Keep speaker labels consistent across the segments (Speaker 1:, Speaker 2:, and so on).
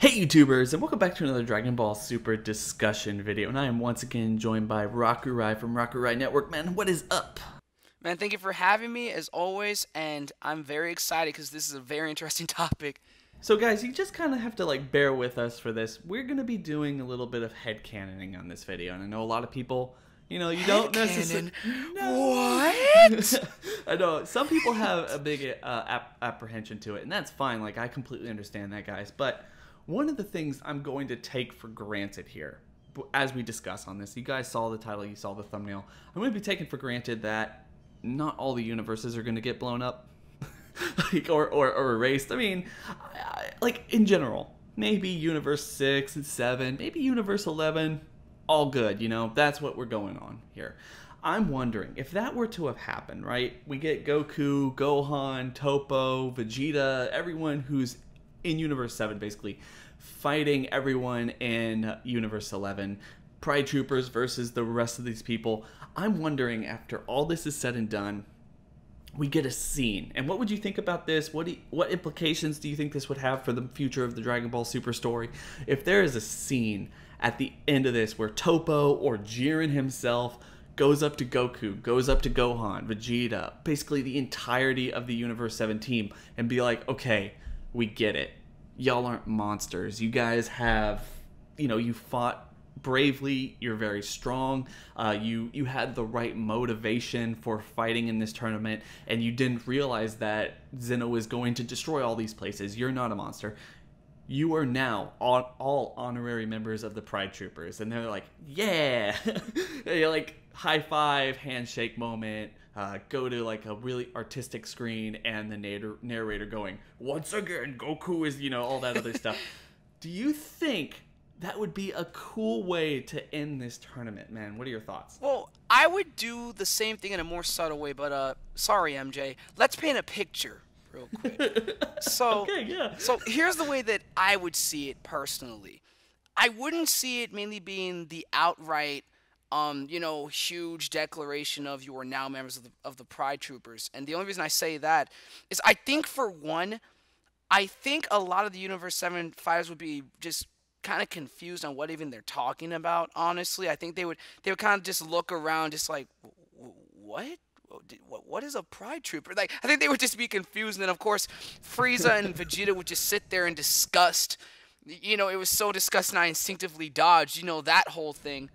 Speaker 1: Hey YouTubers, and welcome back to another Dragon Ball Super discussion video, and I am once again joined by Rakurai from Rakurai Network. Man, what is up?
Speaker 2: Man, thank you for having me as always, and I'm very excited because this is a very interesting topic.
Speaker 1: So guys, you just kind of have to bear with us for this. We're going to be doing a little bit of headcanoning on this video, and I know a lot of people, you don't necessarily...
Speaker 2: What?
Speaker 1: I know, some people have a big apprehension to it, and that's fine. I completely understand that, guys, but one of the things I'm going to take for granted here, as we discuss on this, you guys saw the title, you saw the thumbnail, I'm going to be taking for granted that not all the universes are going to get blown up or erased. I mean, in general, maybe Universe 6 and 7, maybe Universe 11, all good, that's what we're going on here. I'm wondering, if that were to have happened, right, we get Goku, Gohan, Toppo, Vegeta, everyone who's in Universe 7, basically, fighting everyone in Universe 11, Pride Troopers versus the rest of these people. I'm wondering, after all this is said and done, we get a scene. And what would you think about this? What implications do you think this would have for the future of the Dragon Ball Super story? If there is a scene at the end of this where Toppo or Jiren himself goes up to Goku, goes up to Gohan, Vegeta, basically the entirety of the Universe 7 team, and be like, okay, we get it. Y'all aren't monsters. You guys have, you fought bravely. You're very strong. You had the right motivation for fighting in this tournament, and you didn't realize that Zeno was going to destroy all these places. You're not a monster. You are now all honorary members of the Pride Troopers. And they're like, yeah. They're like, high five, handshake moment. Go to a really artistic screen, and the narrator going, once again, Goku is, all that other stuff. Do you think that would be a cool way to end this tournament, man? What are your thoughts?
Speaker 2: Well, I would do the same thing in a more subtle way, but sorry, MJ. Let's paint a picture real quick.
Speaker 1: Okay, yeah.
Speaker 2: So here's the way that I would see it personally. I wouldn't see it mainly being the outright huge declaration of you are now members of the Pride Troopers. And the only reason I say that is I think, for one, I think a lot of the Universe 7 fighters would be just kind of confused on what even they're talking about, honestly. I think they would kind of just look around just like, what? What is a Pride Trooper? I think they would just be confused. And then, of course, Frieza and Vegeta would just sit there in disgust. It was so disgusting I instinctively dodged, that whole thing.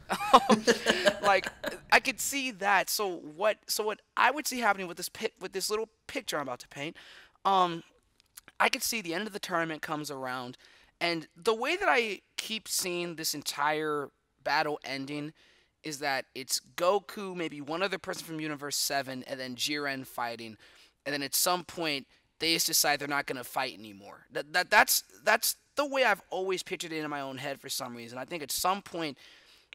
Speaker 2: I could see that. So what I would see happening with this little picture I'm about to paint, I could see the end of the tournament comes around, and the way that I keep seeing this entire battle ending is that it's Goku, maybe one other person from Universe 7, and then Jiren fighting, and then at some point they just decide they're not going to fight anymore. That's the way I've always pictured it in my own head for some reason. I think at some point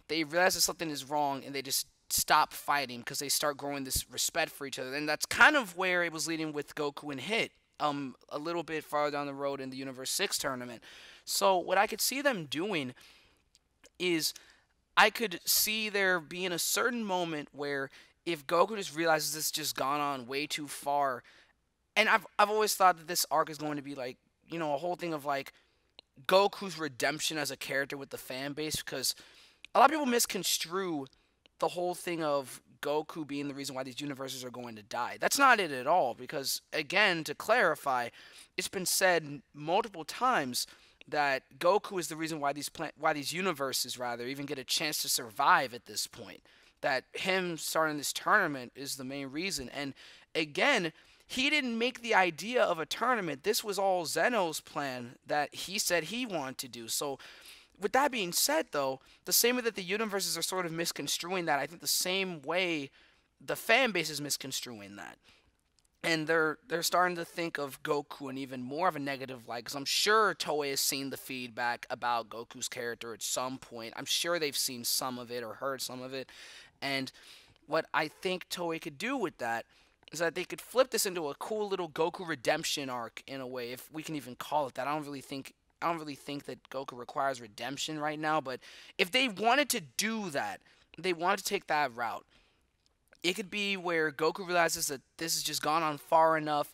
Speaker 2: they realize that something is wrong, and they just stop fighting because they start growing this respect for each other. And that's kind of where it was leading with Goku and Hit, a little bit farther down the road in the Universe 6 tournament. So what I could see them doing is I could see there being a certain moment where if Goku just realizes this just gone on way too far, and I've always thought that this arc is going to be a whole thing of Goku's redemption as a character with the fan base, because a lot of people misconstrue the whole thing of Goku being the reason why these universes are going to die. That's not it at all, because, again, to clarify, it's been said multiple times that Goku is the reason why these universes even get a chance to survive at this point. That him starting this tournament is the main reason. And, again, he didn't make the idea of a tournament. This was all Zeno's plan that he said he wanted to do. So, with that being said, though, the same way that the universes are sort of misconstruing that, I think the same way the fan base is misconstruing that. And they're starting to think of Goku in even more of a negative light, because I'm sure Toei has seen the feedback about Goku's character at some point. I'm sure they've seen some of it or heard some of it. And what I think Toei could do with that is that they could flip this into a cool little Goku redemption arc, in a way, if we can even call it that. I don't really think that Goku requires redemption right now, but if they wanted to do that, they wanted to take that route, it could be where Goku realizes that this has just gone on far enough.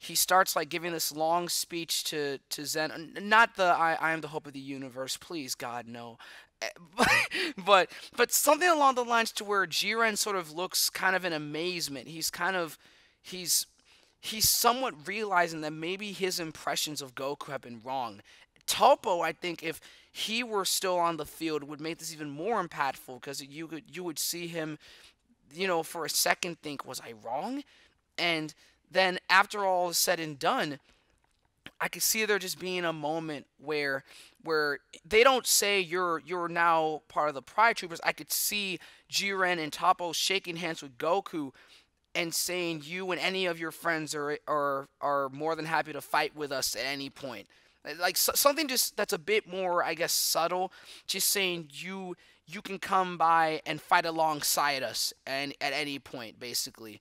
Speaker 2: he starts like giving this long speech to Zen. Not the I am the hope of the universe. Please God no. Eh, but something along the lines to where Jiren sort of looks kind of in amazement. He's he's somewhat realizing that maybe his impressions of Goku have been wrong. Topo, I think, if he were still on the field, would make this even more impactful because you would see him, for a second think, was I wrong? And then after all is said and done, I could see there just being a moment where they don't say you're now part of the Pride Troopers. I could see Jiren and Topo shaking hands with Goku and saying you and any of your friends are more than happy to fight with us at any point. Like something just that's a bit more, I guess, subtle. Just saying you can come by and fight alongside us and at any point, basically.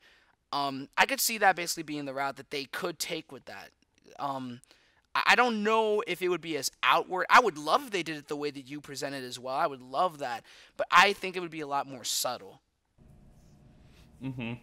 Speaker 2: I could see that basically being the route that they could take with that. I don't know if it would be as outward. I would love if they did it the way that you presented as well. I would love that, but I think it would be a lot more subtle.
Speaker 1: Mm-hmm.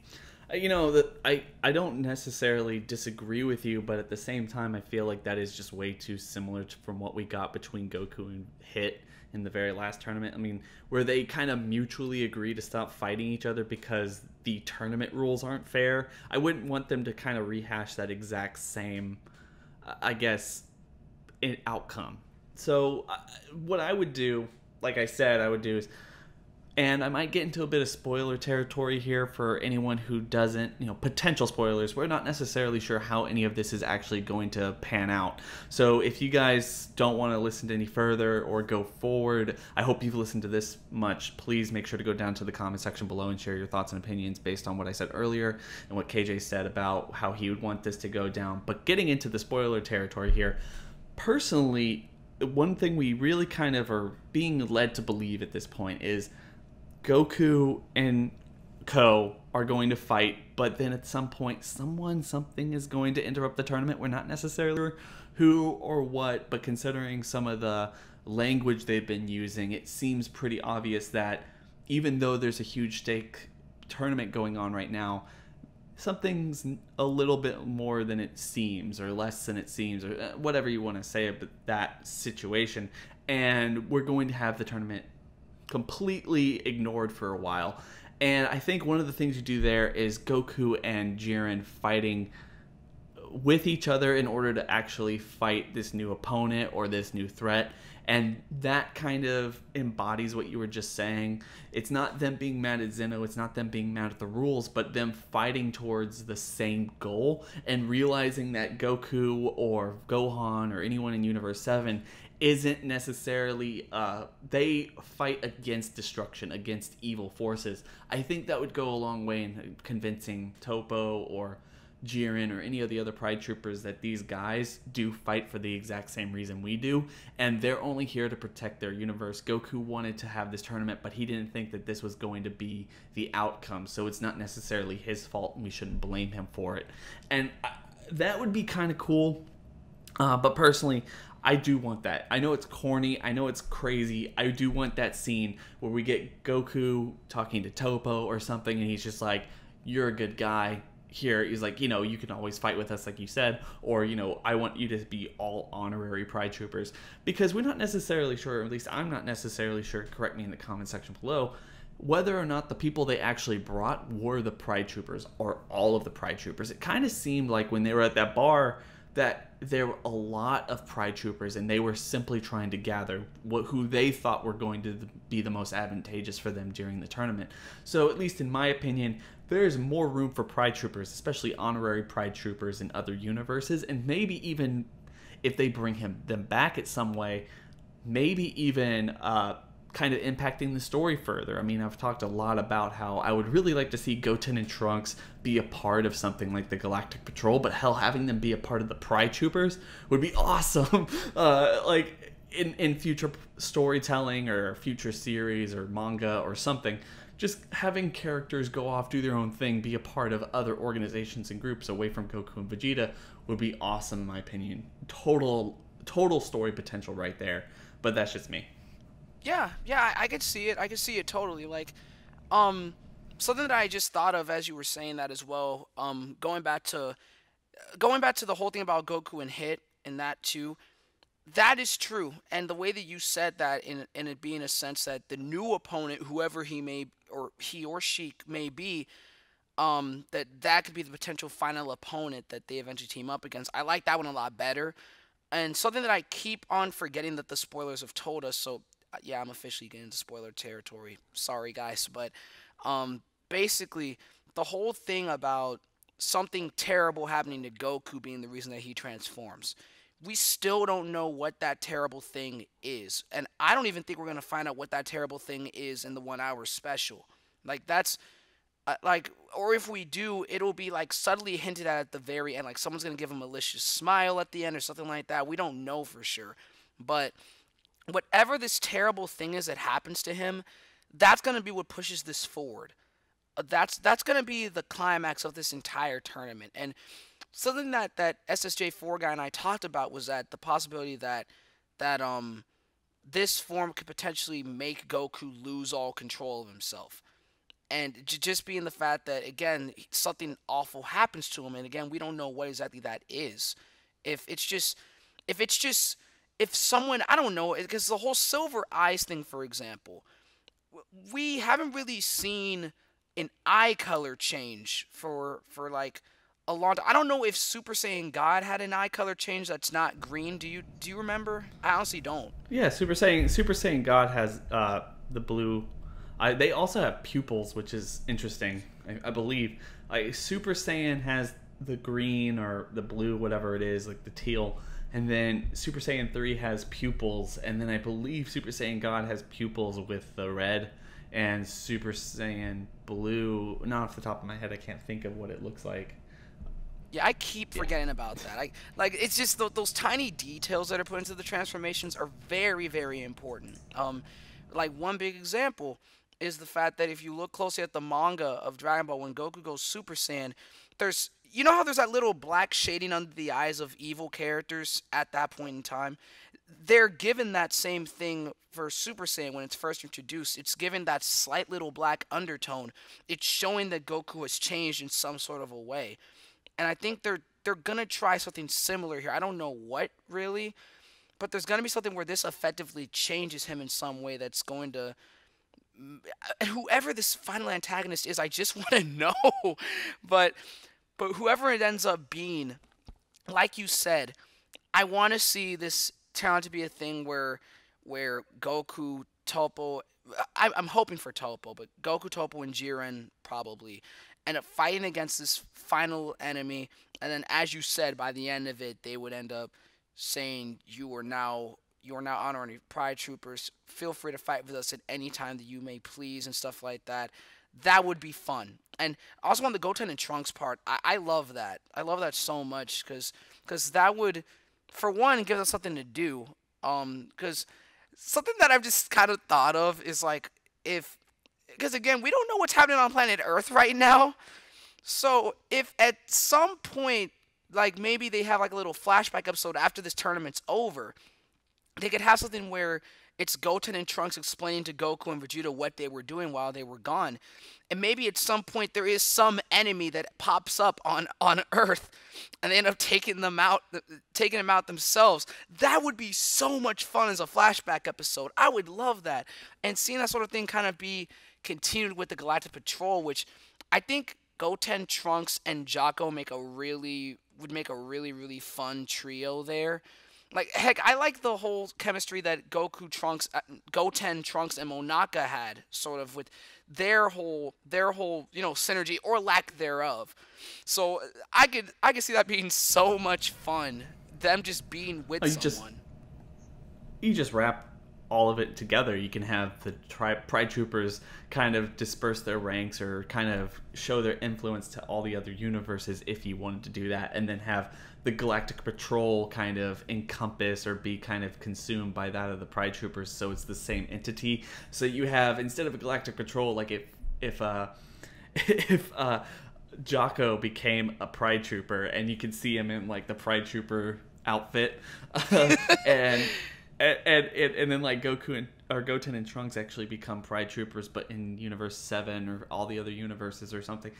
Speaker 1: That I don't necessarily disagree with you, but at the same time, I feel like that is just way too similar from what we got between Goku and Hit in the very last tournament. I mean, where they kind of mutually agree to stop fighting each other because the tournament rules aren't fair. I wouldn't want them to kind of rehash that exact same, I guess, outcome. So what I would do, like I said, I would do is, and I might get into a bit of spoiler territory here for anyone who doesn't, potential spoilers. We're not necessarily sure how any of this is actually going to pan out. So if you guys don't want to listen to any further or go forward, I hope you've listened to this much. Please make sure to go down to the comment section below and share your thoughts and opinions based on what I said earlier and what KJ said about how he would want this to go down. But getting into the spoiler territory here, personally, one thing we really kind of are being led to believe at this point is Goku and Ko are going to fight, but then at some point, something is going to interrupt the tournament. We're not necessarily sure who or what, but considering some of the language they've been using, it seems pretty obvious that even though there's a huge stake tournament going on right now, something's a little bit more than it seems, or less than it seems, or whatever you want to say about that situation. And we're going to have the tournament completely ignored for a while. And I think one of the things you do there is Goku and Jiren fighting with each other in order to actually fight this new opponent or this new threat. And that kind of embodies what you were just saying. It's not them being mad at Zeno, it's not them being mad at the rules, but them fighting towards the same goal and realizing that Goku or Gohan or anyone in Universe 7 isn't necessarily, they fight against destruction, against evil forces. I think that would go a long way in convincing Topo or Jiren or any of the other Pride Troopers that these guys do fight for the exact same reason we do, and they're only here to protect their universe. Goku wanted to have this tournament, but he didn't think that this was going to be the outcome, so it's not necessarily his fault, and we shouldn't blame him for it. And that would be kind of cool, but personally, I do want that. I know it's corny. I know it's crazy. I do want that scene where we get Goku talking to Topo or something, and he's just like, you're a good guy. Here, he's like, you can always fight with us like you said, or, I want you to be all honorary Pride Troopers. Because we're not necessarily sure, or at least I'm not necessarily sure, correct me in the comment section below, whether or not the people they actually brought were the Pride Troopers or all of the Pride Troopers. It kind of seemed like when they were at that bar that there were a lot of Pride Troopers and they were simply trying to gather who they thought were going to be the most advantageous for them during the tournament. So at least in my opinion, there's more room for Pride Troopers, especially honorary Pride Troopers in other universes, and maybe even if they bring them back at some way, maybe even kind of impacting the story further. I mean, I've talked a lot about how I would really like to see Goten and Trunks be a part of something like the Galactic Patrol, but hell, having them be a part of the Pride Troopers would be awesome. Like in future storytelling or future series or manga or something, just having characters go off, do their own thing, be a part of other organizations and groups away from Goku and Vegeta would be awesome in my opinion. Total story potential right there, but that's just me.
Speaker 2: Yeah, I could see it. I could see it totally. Like, something that I just thought of as you were saying that as well. Going back to going back to the whole thing about Goku and Hit and that too, that is true. And the way that you said that, in it being a sense that the new opponent, whoever he may or he or she may be, that could be the potential final opponent that they eventually team up against. I like that one a lot better. And something that I keep on forgetting that the spoilers have told us. So yeah, I'm officially getting into spoiler territory. Sorry guys, but basically the whole thing about something terrible happening to Goku being the reason that he transforms. We still don't know what that terrible thing is. And I don't even think we're going to find out what that terrible thing is in the 1 hour special. Like, that's, or if we do, it'll be, like, subtly hinted at the very end. Like, someone's going to give a malicious smile at the end or something like that. We don't know for sure. But whatever this terrible thing is that happens to him, that's going to be what pushes this forward. That's going to be the climax of this entire tournament. And something that SSJ4 guy and I talked about was that the possibility that this form could potentially make Goku lose all control of himself. And just being the fact that, again, something awful happens to him, and again, we don't know what exactly that is. If someone, I don't know, because the whole Silver Eyes thing, for example, we haven't really seen an eye color change for like a long time. I don't know if Super Saiyan God had an eye color change that's not green. Do you remember? I honestly don't.
Speaker 1: Yeah, Super Saiyan God has the blue. They also have pupils, which is interesting. I believe. Super Saiyan has the green or the blue, whatever it is, like the teal, and then Super Saiyan 3 has pupils, and then I believe Super Saiyan God has pupils with the red. And Super Saiyan Blue, not off the top of my head, I can't think of what it looks like.
Speaker 2: Yeah, I keep forgetting about that. It's just those tiny details that are put into the transformations are very, very important. Like one big example is the fact that if you look closely at the manga of Dragon Ball, when Goku goes Super Saiyan, you know how there's that little black shading under the eyes of evil characters at that point in time? They're given that same thing for Super Saiyan when it's first introduced. It's given that slight little black undertone. It's showing that Goku has changed in some sort of a way. And I think they're going to try something similar here. I don't know what, really, but there's going to be something where this effectively changes him in some way that's going to... Whoever this final antagonist is, I just want to know. But whoever it ends up being, like you said, I want to see this turn out to be a thing where Goku, Toppo, I'm hoping for Toppo, but Goku, Toppo, and Jiren probably end up fighting against this final enemy, and then, as you said, by the end of it, they would end up saying, you are now honorary Pride Troopers. Feel free to fight with us at any time that you may please, and stuff like that. That would be fun. And also on the Goten and Trunks part, I love that. I love that so much because that would, for one, give us something to do. Because something that I've just kind of thought of is like, because again, we don't know what's happening on planet Earth right now. So if at some point, like maybe they have like a little flashback episode after this tournament's over, they could have something where it's Goten and Trunks explaining to Goku and Vegeta what they were doing while they were gone. And maybe at some point there is some enemy that pops up on Earth and they end up taking them out themselves. That would be so much fun as a flashback episode. I would love that. And seeing that sort of thing kind of be continued with the Galactic Patrol, which I think Goten, Trunks, and Jaco would make a really, really fun trio there. Like, heck, I like the whole chemistry that Goten, Trunks, and Monaka had, sort of, with their whole, synergy, or lack thereof. So, I could see that being so much fun, them just being with someone.
Speaker 1: You just wrap all of it together. You can have the Pride Troopers kind of disperse their ranks, or kind of show their influence to all the other universes if you wanted to do that, and then have the Galactic Patrol kind of encompass or be kind of consumed by that of the Pride Troopers, so it's the same entity. So you have, instead of a Galactic Patrol, like if Jaco became a Pride Trooper, and you can see him in like the Pride Trooper outfit, and And then like Goku and or Goten and Trunks actually become Pride Troopers, but in Universe 7 or all the other universes or something.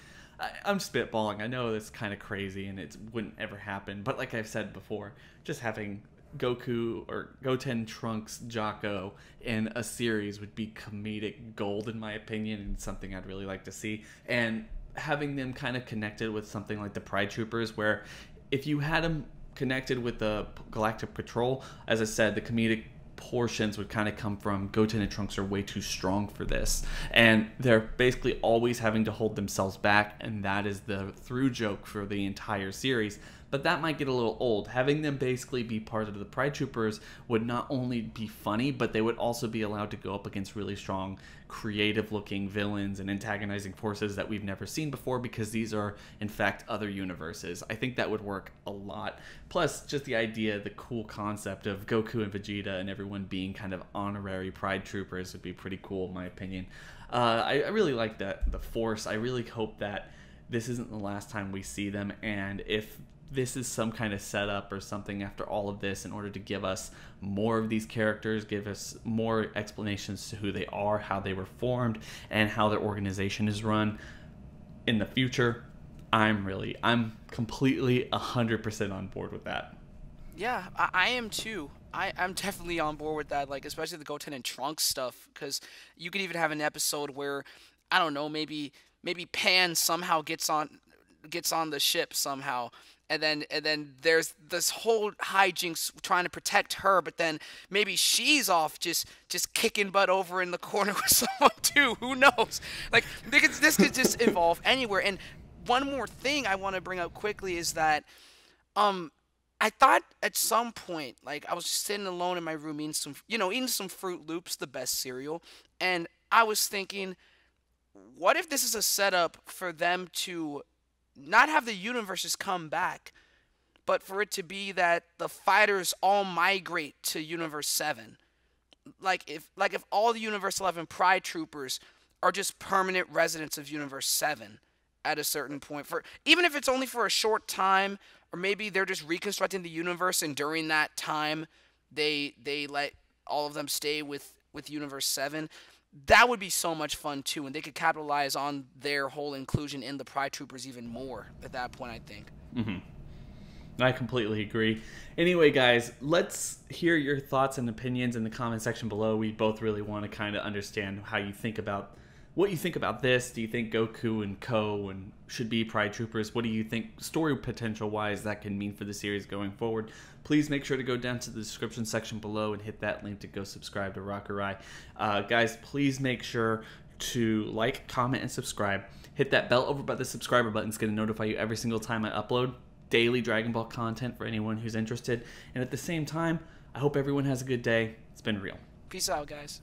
Speaker 1: I'm spitballing. I know that's kind of crazy and it wouldn't ever happen. But like I've said before, just having Goku or Goten, Trunks, Jocko in a series would be comedic gold in my opinion, and something I'd really like to see. And having them kind of connected with something like the Pride Troopers, where if you had them connected with the Galactic Patrol, as I said, the comedic portions would kind of come from Goten and Trunks are way too strong for this, and they're basically always having to hold themselves back, and that is the through joke for the entire series. But that might get a little old. Having them basically be part of the Pride Troopers would not only be funny, but they would also be allowed to go up against really strong, creative-looking villains and antagonizing forces that we've never seen before, because these are, in fact, other universes. I think that would work a lot. Plus, just the idea, the cool concept of Goku and Vegeta and everyone being kind of honorary Pride Troopers would be pretty cool, in my opinion. I really like the Force. I really hope that this isn't the last time we see them, and if this is some kind of setup or something after all of this in order to give us more of these characters, give us more explanations to who they are, how they were formed, and how their organization is run in the future, I'm completely 100% on board with that.
Speaker 2: Yeah, I am too. I'm definitely on board with that, like especially the Goten and Trunks stuff, because you could even have an episode where, I don't know, maybe Pan somehow gets on the ship somehow, and then there's this whole hijinks trying to protect her, but then maybe she's off just kicking butt over in the corner with someone too. Who knows? Like this could just evolve anywhere. And one more thing I want to bring up quickly is that I thought at some point, like I was just sitting alone in my room eating some Fruit Loops, the best cereal, and I was thinking, what if this is a setup for them to not have the universes come back, but for it to be that the fighters all migrate to Universe 7? Like if all the Universe 11 Pride Troopers are just permanent residents of Universe 7 at a certain point, for even if it's only for a short time, or maybe they're just reconstructing the universe and during that time they let all of them stay with Universe 7. That would be so much fun too, and they could capitalize on their whole inclusion in the Pride Troopers even more at that point, I think.
Speaker 1: I completely agree. Anyway, guys, let's hear your thoughts and opinions in the comment section below. We both really want to kind of understand how you think about what you think about this. Do you think Goku and Ko and should be Pride Troopers? What do you think story potential wise that can mean for the series going forward? Please make sure to go down to the description section below and hit that link to go subscribe to Rakurai. Guys, please make sure to like, comment, and subscribe. Hit that bell over by the subscriber button. It's going to notify you every single time I upload daily Dragon Ball content for anyone who's interested. And at the same time, I hope everyone has a good day. It's been real.
Speaker 2: Peace out, guys.